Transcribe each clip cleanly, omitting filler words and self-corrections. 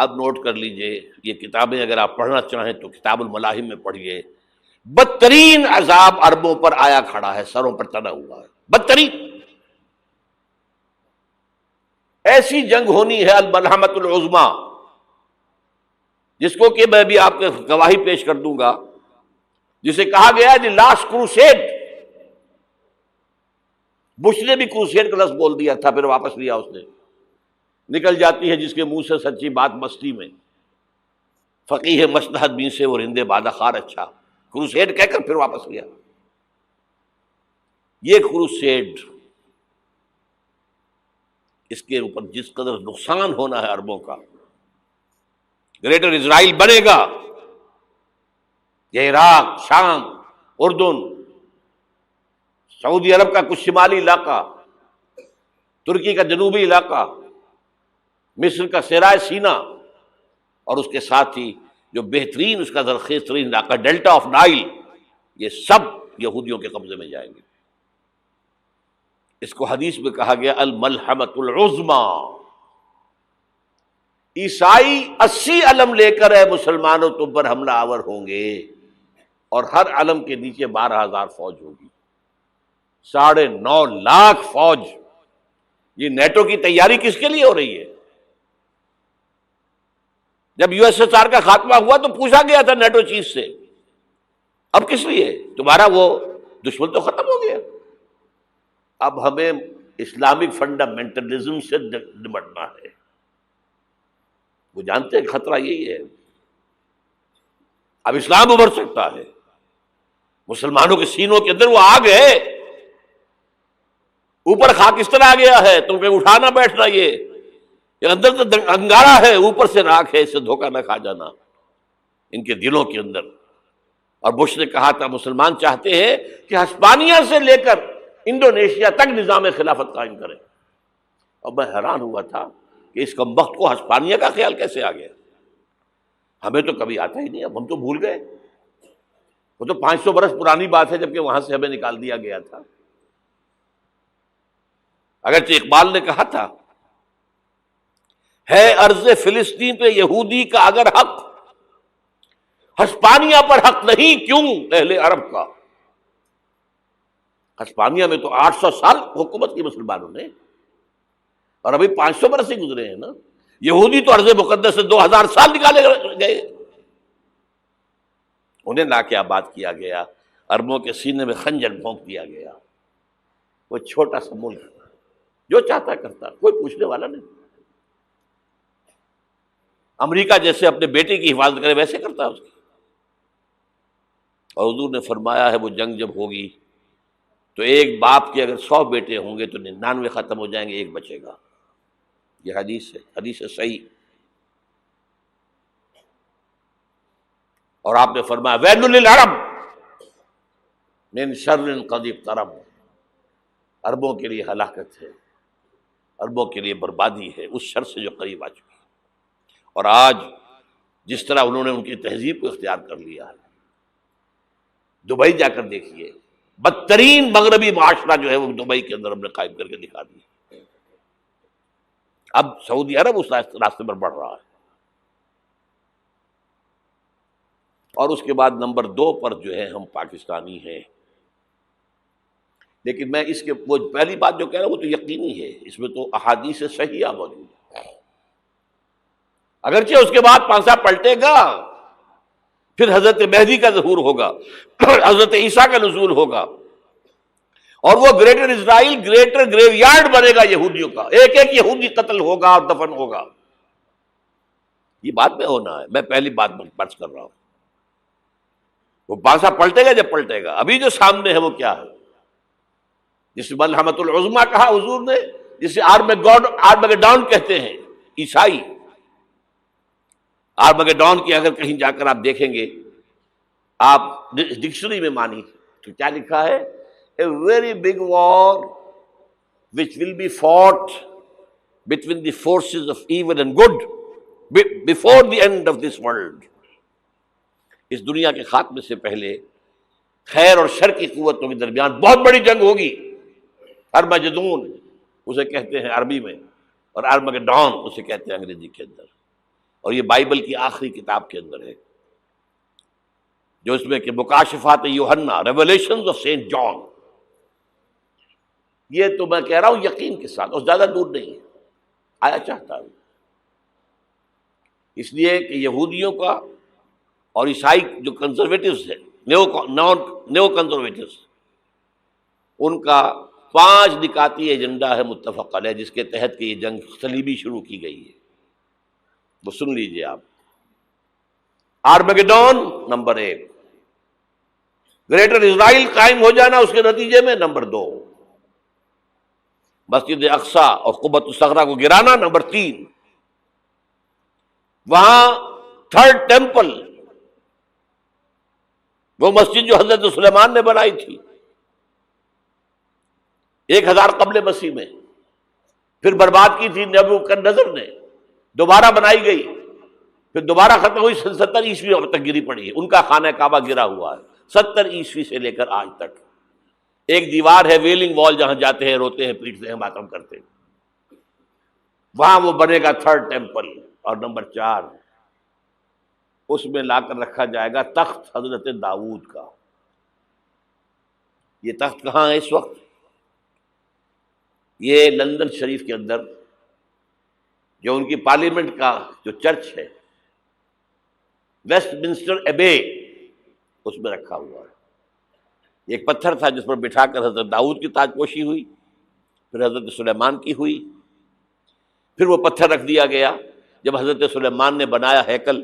اب نوٹ کر لیجئے، یہ کتابیں اگر آپ پڑھنا چاہیں تو کتاب الملاحم میں پڑھیے. بدترین عذاب عربوں پر آیا کھڑا ہے، سروں پر چڑھا ہوا ہے، بدترین. ایسی جنگ ہونی ہے الملحمۃ العظمیٰ، جس کو کہ میں بھی آپ کے گواہی پیش کر دوں گا، جسے کہا گیا ہے لاسٹ کروسیڈ. بش نے بھی کروسیڈ کا لفظ بول دیا تھا، پھر واپس لیا اس نے. نکل جاتی ہے جس کے منہ سے سچی بات مستی میں، فقیہ مصلحت بین سے وہ رندے بادہ خار اچھا. کروسیڈ کہہ کر پھر واپس لیا. یہ کروسیڈ، اس کے اوپر جس قدر نقصان ہونا ہے عربوں کا. گریٹر اسرائیل بنے گا، یہ عراق، شام، اردن، سعودی عرب کا کچھ شمالی علاقہ، ترکی کا جنوبی علاقہ، مصر کا صحرائے سینا، اور اس کے ساتھ ہی جو بہترین اس کا زرخیز ترین علاقہ ڈیلٹا آف نائل، یہ سب یہودیوں کے قبضے میں جائیں گے. اس کو حدیث میں کہا گیا الملحمۃ العظمیٰ. عیسائی 80 علم لے کر ہے مسلمانوں تم پر حملہ آور ہوں گے، اور ہر علم کے نیچے 12,000 فوج ہوگی. 9.5 لاکھ فوج. یہ نیٹو کی تیاری کس کے لیے ہو رہی ہے؟ جب یو ایس ایس آر کا خاتمہ ہوا تو پوچھا گیا تھا نیٹو چیف سے، اب کس لیے؟ تمہارا وہ دشمن تو ختم ہو گیا، اب ہمیں اسلامک فنڈامنٹلزم سے نمٹنا ہے. وہ جانتے ہیں خطرہ یہی ہے، اب اسلام ابھر سکتا ہے. مسلمانوں کے سینوں کے اندر وہ آگ ہے، اوپر خاکستر آ گیا ہے، تم کہیں اٹھانا بیٹھنا، یہ اندر تو انگارہ ہے، اوپر سے راکھ ہے، اس سے دھوکہ نہ کھا جانا ان کے دلوں کے اندر. اور بش نے کہا تھا مسلمان چاہتے ہیں کہ ہسپانیہ سے لے کر انڈونیشیا تک نظام خلافت قائم کریں. اور میں حیران ہوا تھا کہ اس کمبخت کو ہسپانیہ کا خیال کیسے آ گیا. ہمیں تو کبھی آتا ہی نہیں، اب ہم تو بھول گئے. وہ تو 500 برس پرانی بات ہے، جبکہ وہاں سے ہمیں نکال دیا گیا تھا. اگرچہ اقبال نے کہا تھا ہے ارض فلسطین پہ یہودی کا اگر حق، ہسپانیہ پر حق نہیں کیوں اہل عرب کا. ہسپانیہ میں تو 800 سال حکومت کی مسلمانوں نے، اور ابھی 500 برس ہی گزرے ہیں نا. یہودی تو ارض مقدس سے 2000 سال نکالے گئے. انہیں لا کے آباد کیا گیا، عربوں کے سینے میں خنجر بھونک دیا گیا. وہ چھوٹا سا ملک جو چاہتا کرتا، کوئی پوچھنے والا نہیں. امریکہ جیسے اپنے بیٹے کی حفاظت کرے ویسے کرتا ہے اس کی. اور حضور نے فرمایا ہے وہ جنگ جب ہوگی تو ایک باپ کے اگر 100 بیٹے ہوں گے تو 99 ختم ہو جائیں گے، ایک بچے گا. یہ حدیث ہے، حدیث ہے صحیح. اور آپ نے فرمایا ویل للعرب من شر قد اقترب. عربوں کے لیے ہلاکت ہے، عربوں کے لیے بربادی ہے اس شر سے جو قریب آ چکی ہے. اور آج جس طرح انہوں نے ان کی تہذیب کو اختیار کر لیا ہے، دبئی جا کر دیکھیے، بدترین مغربی معاشرہ جو ہے وہ دبئی کے اندر ہم نے قائم کر کے دکھا دیا. اب سعودی عرب اس راستے پر بڑھ رہا ہے. اور اس کے بعد نمبر 2 پر جو ہے ہم پاکستانی ہیں. لیکن میں اس کے وہ پہلی بات جو کہہ رہا ہوں وہ تو یقینی ہے، اس میں تو احادیث صحیحہ موجود ہے. اگرچہ اس کے بعد پانسا پلٹے گا، پھر حضرت مہدی کا ظہور ہوگا، حضرت عیسیٰ کا نزول ہوگا، اور وہ گریٹر اسرائیل گریٹر گریو یارڈ بنے گا یہودیوں کا. ایک ایک یہودی قتل ہوگا اور دفن ہوگا. یہ بات میں ہونا ہے، میں پہلی بات بات کر رہا ہوں. وہ پانسا پلٹے گا جب پلٹے گا. ابھی جو سامنے ہے وہ کیا ہے؟ جس ملحمۃ العظمیٰ کہا حضور نے، جسے آرمگیڈون کہتے ہیں عیسائی. آرمگیڈون کی اگر کہیں جا کر آپ دیکھیں گے، آپ ڈکشنری میں مانی تو کیا لکھا ہے؟ A very big war which will be fought between the forces of evil and good before the end of this world. اس دنیا کے خاتمے سے پہلے خیر اور شر کی قوتوں کے درمیان بہت بڑی جنگ ہوگی. ارمجدون اسے کہتے ہیں عربی میں، اور آرمگیڈون اسے کہتے ہیں انگریزی کے اندر. اور یہ بائبل کی آخری کتاب کے اندر ہے، جو اس میں کہ مکاشفات یوحنا، ریولیشنز آف سینٹ جان. یہ تو میں کہہ رہا ہوں یقین کے ساتھ، اور زیادہ دور نہیں ہے، آیا چاہتا ہوں. اس لیے کہ یہودیوں کا اور عیسائی جو کنزرویٹوز ہیں، نیو کنزرویٹوز، ان کا 5 نکاتی ایجنڈا ہے متفق علیہ، جس کے تحت کہ یہ جنگ صلیبی شروع کی گئی ہے. وہ سن لیجئے آپ. آرمیگیڈون نمبر 1، گریٹر اسرائیل قائم ہو جانا اس کے نتیجے میں نمبر 2، مسجد اقصی اور قبۃ الصخرہ کو گرانا نمبر 3، وہاں تھرڈ ٹیمپل، وہ مسجد جو حضرت سلیمان نے بنائی تھی 1000 قبل مسیح میں، پھر برباد کی تھی نبوکدنضر نے، دوبارہ بنائی گئی، پھر دوبارہ ختم ہوئی 70 عیسوی تک گری پڑی ہے. ان کا خانہ کعبہ گرا ہوا ہے 70 عیسوی سے لے کر آج تک. ایک دیوار ہے ویلنگ وال، جہاں جاتے ہیں، روتے ہیں، پیٹتے ہیں، ماتم کرتے ہیں، وہاں وہ بنے گا تھرڈ ٹیمپل. اور نمبر 4، اس میں لا کر رکھا جائے گا تخت حضرت داؤد کا. یہ تخت کہاں ہے اس وقت؟ یہ لندن شریف کے اندر جو ان کی پارلیمنٹ کا جو چرچ ہے، ویسٹ منسٹر ایبے، اس میں رکھا ہوا ہے. ایک پتھر تھا جس پر بٹھا کر حضرت داؤد کی تاج پوشی ہوئی، پھر حضرت سلیمان کی ہوئی، پھر وہ پتھر رکھ دیا گیا جب حضرت سلیمان نے بنایا ہیکل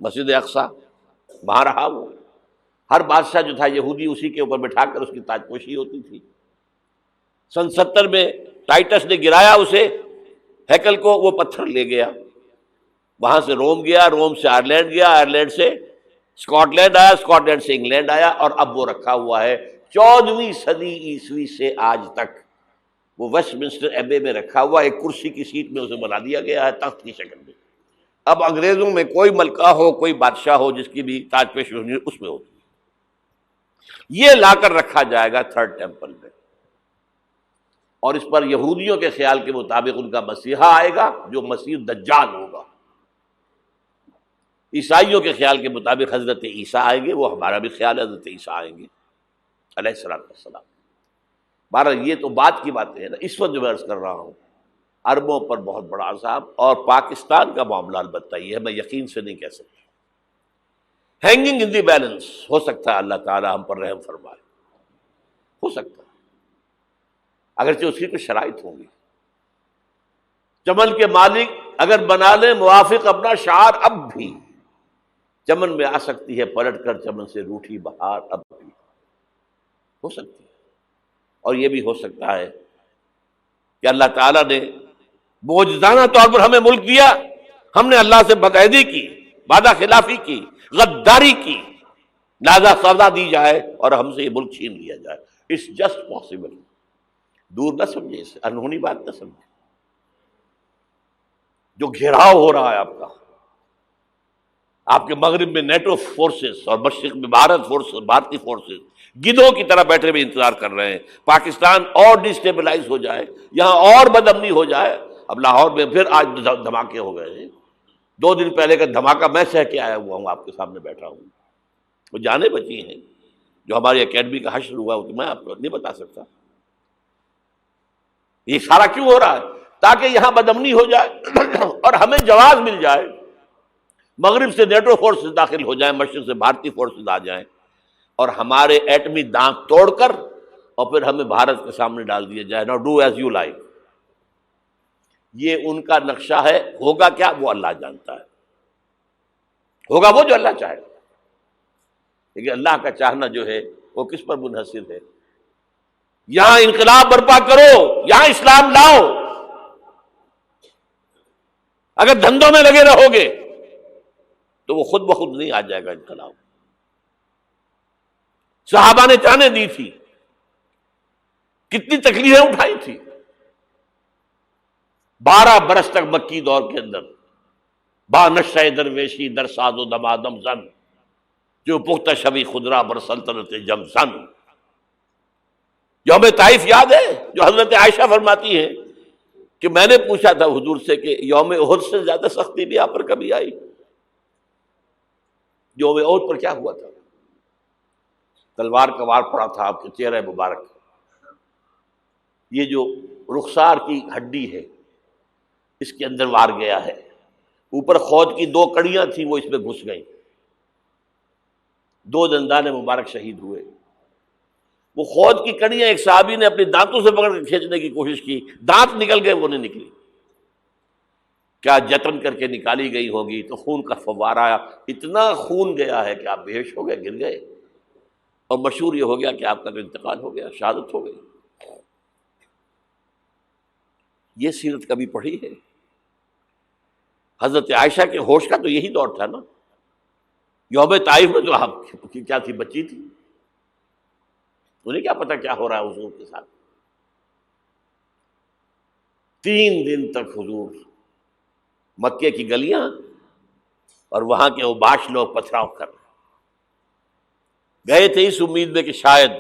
مسجد اقصی، وہاں رہا وہ. ہر بادشاہ جو تھا یہودی اسی کے اوپر بٹھا کر اس کی تاج پوشی ہوتی تھی. سن 70 میں ٹائٹس نے گرایا اسے، ہیکل کو، وہ پتھر لے گیا، وہاں سے روم گیا، روم سے آئرلینڈ گیا، آئرلینڈ سے اسکاٹ لینڈ آیا، اسکاٹ لینڈ سے انگلینڈ آیا، اور اب وہ رکھا ہوا ہے 14ویں صدی عیسوی سے آج تک. وہ ویسٹ منسٹر ایبے میں رکھا ہوا، ایک کرسی کی سیٹ میں اسے بنا دیا گیا ہے تخت کی شکل میں. اب انگریزوں میں کوئی ملکہ ہو، کوئی بادشاہ ہو جس کی بھی تاج پوشی ہونی اس میں ہوتی. یہ لا کر رکھا جائے گا تھرڈ ٹیمپل میں، اور اس پر یہودیوں کے خیال کے مطابق ان کا مسیحا آئے گا جو مسیح دجال ہوگا. عیسائیوں کے خیال کے مطابق حضرت عیسیٰ آئیں گے، وہ ہمارا بھی خیال ہے حضرت عیسیٰ آئیں گے علیہ السلام. بہرحال یہ تو بات کی باتیں ہیں نا. اس وقت جو میں عرض کر رہا ہوں، عربوں پر بہت بڑا عذاب، اور پاکستان کا معاملہ البتہ یہ ہے، میں یقین سے نہیں کہہ سکتا. ہینگنگ ان دی بیلنس، ہو سکتا ہے اللہ تعالیٰ ہم پر رحم فرمائے، ہو سکتا ہے، اگرچہ اس کی کچھ شرائط ہوں گی. چمن کے مالک اگر بنا لیں موافق اپنا شعار، اب بھی چمن میں آ سکتی ہے پلٹ کر چمن سے روٹھی بہار، اب بھی ہو سکتی ہے. اور یہ بھی ہو سکتا ہے کہ اللہ تعالیٰ نے معجزانہ طور پر ہمیں ملک دیا، ہم نے اللہ سے بدعہدی کی، وعدہ خلافی کی، غداری کی، لہذا سزا دی جائے اور ہم سے یہ ملک چھین لیا جائے. It's just possible. دور نہ سمجھے اسے، انہونی بات نہ سمجھے. جو گھیراؤ ہو رہا ہے آپ کے مغرب میں نیٹو فورسز اور مشرق میں بھارتی فورسز گدھوں کی طرح بیٹھے ہوئے انتظار کر رہے ہیں پاکستان اور ڈسٹیبلائز ہو جائے، یہاں اور بدامنی ہو جائے. اب لاہور میں پھر آج دھماکے ہو گئے ہیں. 2 دن پہلے کا دھماکہ میں سہ کے آیا ہوا ہوں، آپ کے سامنے بیٹھا ہوں. وہ جانیں بچی ہیں، جو ہماری اکیڈمی کا حشر ہوا وہ میں آپ کو نہیں بتا سکتا. یہ سارا کیوں ہو رہا ہے؟ تاکہ یہاں بدامنی ہو جائے اور ہمیں جواز مل جائے. مغرب سے نیٹو فورسز داخل ہو جائیں، مشرق سے بھارتی فورسز آ جائیں، اور ہمارے ایٹمی دانت توڑ کر اور پھر ہمیں بھارت کے سامنے ڈال دیا جائے. نو ڈو ایز یو لائک. یہ ان کا نقشہ ہے. ہوگا کیا وہ اللہ جانتا ہے، ہوگا وہ جو اللہ چاہے. لیکن اللہ کا چاہنا جو ہے وہ کس پر منحصر ہے؟ یہاں انقلاب برپا کرو، یہاں اسلام لاؤ. اگر دھندوں میں لگے رہو گے تو وہ خود بخود نہیں آ جائے گا انقلاب. صحابہ نے جانیں دی تھی، کتنی تکلیفیں اٹھائی تھی. 12 برس تک مکی دور کے اندر با نشہ درویشی در ساز و دمادم زن، جو پختہ شبی خدرا بر سلطنت جم زن. یوم طائف یاد ہے جو حضرت عائشہ فرماتی ہے کہ میں نے پوچھا تھا حضور سے کہ یوم احد سے زیادہ سختی بھی آپ پر کبھی آئی؟ یوم احد پر کیا ہوا تھا؟ تلوار کا وار پڑا تھا آپ کے چہرہ مبارک، یہ جو رخسار کی ہڈی ہے اس کے اندر وار گیا ہے، اوپر خود کی 2 کڑیاں تھیں وہ اس میں گھس گئیں، 2 دندان مبارک شہید ہوئے۔ وہ خود کی کڑیاں ایک صحابی نے اپنے دانتوں سے پکڑ کے کھینچنے کی کوشش کی، دانت نکل گئے، وہ نہیں نکلی، کیا جتن کر کے نکالی گئی ہوگی تو خون کا فوارہ آیا، اتنا خون گیا ہے کہ آپ بے ہوش ہو گئے، گر گئے، اور مشہور یہ ہو گیا کہ آپ کا تو انتقال ہو گیا، شہادت ہو گئی۔ یہ سیرت کبھی پڑھی ہے؟ حضرت عائشہ کے ہوش کا تو یہی دور تھا نا، یوم طائف میں تو آپ کی کیا تھی، بچی تھی، انہیں کیا پتا کیا ہو رہا ہے حضور کے ساتھ۔ 3 دن تک حضور مکے کی گلیاں اور وہاں کے اوباش لوگ پتھراؤ کر گئے تھے اس امید میں کہ شاید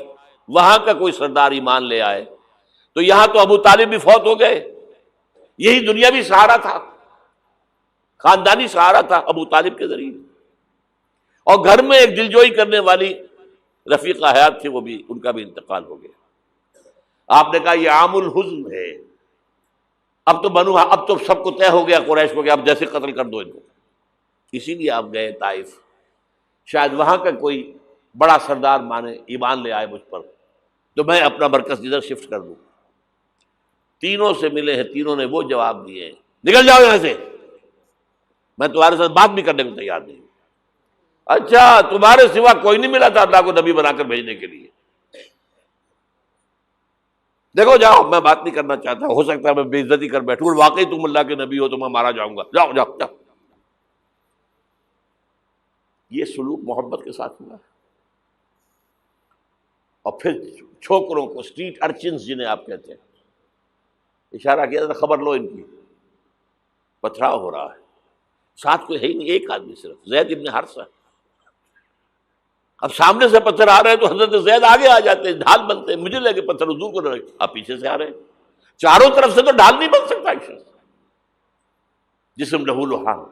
وہاں کا کوئی سردار ایمان لے آئے، تو یہاں تو ابو طالب بھی فوت ہو گئے، یہی دنیاوی سہارا تھا، خاندانی سہارا تھا ابو طالب کے ذریعے، اور گھر میں ایک دلجوئی کرنے والی رفیقہ حیات تھی، وہ بھی، ان کا بھی انتقال ہو گیا۔ آپ نے کہا یہ عام الحزن ہے، اب تو سب کو طے ہو گیا قریش کو کہ اب جیسے قتل کر دو ان کو، اسی لیے آپ گئے طائف، شاید وہاں کا کوئی بڑا سردار مانے، ایمان لے آئے مجھ پر، تو میں اپنا مرکز ادھر شفٹ کر دوں۔ تینوں سے ملے ہیں، تینوں نے وہ جواب دیے ہیں، نکل جاؤ یہاں سے، میں تمہارے ساتھ بات بھی کرنے کو تیار نہیں۔ اچھا، تمہارے سوا کوئی نہیں ملا تھا اللہ کو نبی بنا کر بھیجنے کے لیے؟ دیکھو جاؤ، میں بات نہیں کرنا چاہتا، ہو سکتا ہے میں بے عزتی کر بیٹھوں، واقعی تم اللہ کے نبی ہو تو میں مارا جاؤں گا، جاؤ جاؤ جاؤ۔ یہ سلوک محبت کے ساتھ ہوا، اور پھر چھوکروں کو، اسٹریٹ ارچنز جنہیں آپ کہتے ہیں، اشارہ کیا تھا، خبر لو ان کی، پتھراؤ ہو رہا ہے، ساتھ کوئی ہے ہی نہیں، ایک آدمی صرف، زید ابن حارثہ۔ اب سامنے سے پتھر آ رہے ہیں تو حضرت زید آگے آ جاتے ہیں، ڈھال بنتے ہیں، مجھے لگے پتھر حضور کو لگے، آپ پیچھے سے آ رہے ہیں، چاروں طرف سے تو ڈھال نہیں بن سکتا ایک شخص، جسم لہو لہان،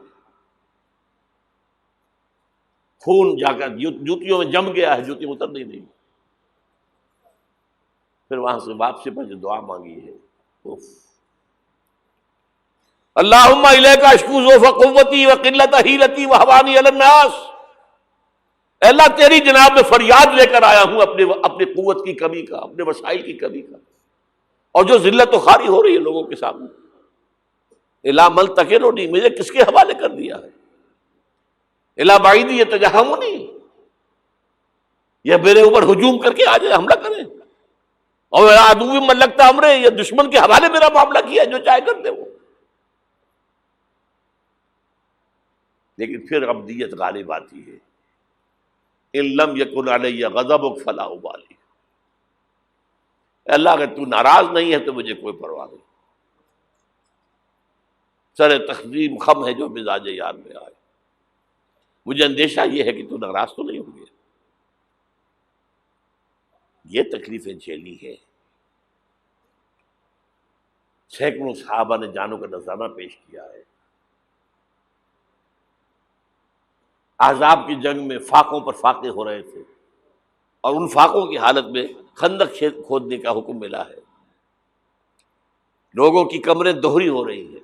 خون جا کر جوتیوں میں جم گیا ہے، جوتی اتر نہیں۔ پھر وہاں سے واپسی پر جو دعا مانگی ہے، اللہم الیک اشکو ضعف قوتی وقلت حیلتی وہوانی علی الناس، اے اللہ تیری جناب میں فریاد لے کر آیا ہوں اپنی قوت کی کمی کا، اپنے وسائل کی کمی کا، اور جو ذلت و خواری ہو رہی ہے لوگوں کے سامنے، الا ملتقننی، مجھے کس کے حوالے کر دیا ہے، الا بعیدی یتجہمنی، یہ میرے اوپر ہجوم کر کے آ جائے، حملہ کریں، اور عدو من لگتا امرے، یہ دشمن کے حوالے میرا معاملہ کیا، جو چاہے کر دے وہ۔ لیکن پھر عبدیت غالب آتی ہے، ان لم یکن علی غضبک فلا ابالی، اللہ اگر تو ناراض نہیں ہے تو مجھے کوئی پرواہ نہیں، سر تقسیم خم ہے جو مزاج یار میں آئے، مجھے اندیشہ یہ ہے کہ تو ناراض تو نہیں ہوگی۔ یہ تکلیفیں جھیلی ہے، سینکڑوں صحابہ نے جانوں کا نذرانہ پیش کیا ہے، احزاب کی جنگ میں فاقوں پر فاقے ہو رہے تھے، اور ان فاقوں کی حالت میں خندق کھودنے کا حکم ملا ہے، لوگوں کی کمریں دوہری ہو رہی ہیں،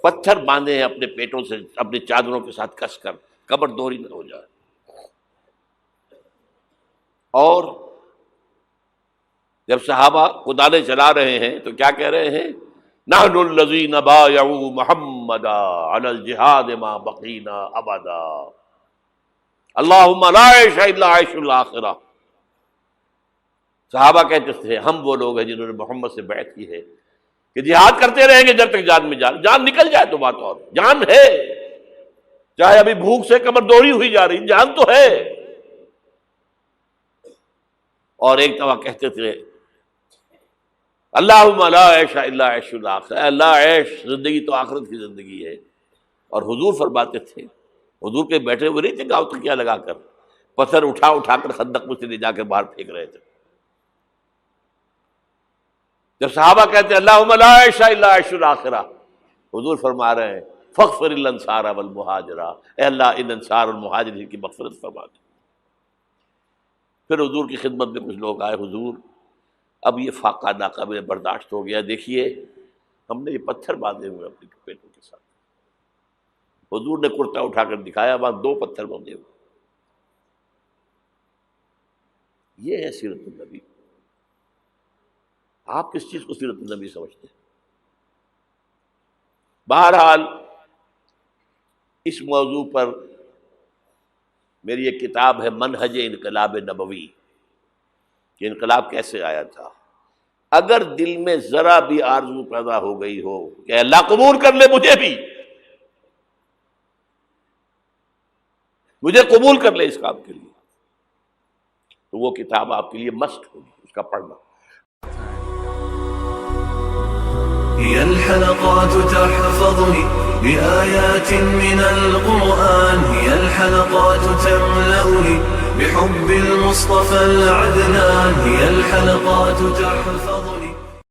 پتھر باندھے ہیں اپنے پیٹوں سے، اپنے چادروں کے ساتھ کس کر، قبر دوہری نہ ہو جائے۔ اور جب صحابہ کدالیں چلا رہے ہیں تو کیا کہہ رہے ہیں؟ نحن الذین بایعوا محمدا علی الجہاد ما بقینا ابدا، اللہم لا عیش الا عیش الاخرہ۔ صحابہ کہتے تھے ہم وہ لوگ ہیں جنہوں نے محمد سے بیعت کی ہے کہ جہاد کرتے رہیں گے جب تک جان میں جان نکل جائے تو بات، اور جان ہے، چاہے ابھی بھوک سے کمر دوہری ہوئی جا رہی، جان تو ہے۔ اور ایک دفعہ کہتے تھے اللہم لا عیش الا عیش الاخرہ، اللہ عیش، زندگی تو آخرت کی زندگی ہے۔ اور حضور فرماتے تھے، حضور کے بیٹھے ہوئے نہیں تھے گاؤں تکیہ لگا کر، پتھر اٹھا کر خندق میں سے لے جا کر باہر پھینک رہے تھے، جب صحابہ کہتے ہیں اللہم لا عیش الا عیش الآخرہ، حضور فرما رہے ہیں فاغفر الانصار والمہاجرہ، اے اللہ ان انصار اور مہاجرین کی مغفرت فرما دے۔ پھر حضور کی خدمت میں کچھ لوگ آئے، حضور اب یہ فاقہ ناقابل برداشت ہو گیا، دیکھیے ہم نے یہ پتھر باندھے ہوئے اپنے پیٹوں کے ساتھ۔ حضور نے کرتا اٹھا کر دکھایا، وہاں 2 پتھر باندھے ہوئے۔ یہ ہے سیرت النبی۔ آپ کس چیز کو سیرت النبی سمجھتے ہیں؟ بہرحال اس موضوع پر میری ایک کتاب ہے منہج انقلاب نبوی، کہ انقلاب کیسے آیا تھا۔ اگر دل میں ذرا بھی آرزو پیدا ہو گئی ہو کہ اللہ قبول کر لے مجھے قبول کر لے اس کام کے لیے، تو وہ کتاب آپ کے لیے مسٹ ہوگی، اس کا پڑھنا۔ هي الحلقات تحفظني بآيات من القرآن، هي الحلقات تملأني بحب المصطفى العدنان، هي الحلقات تحفظني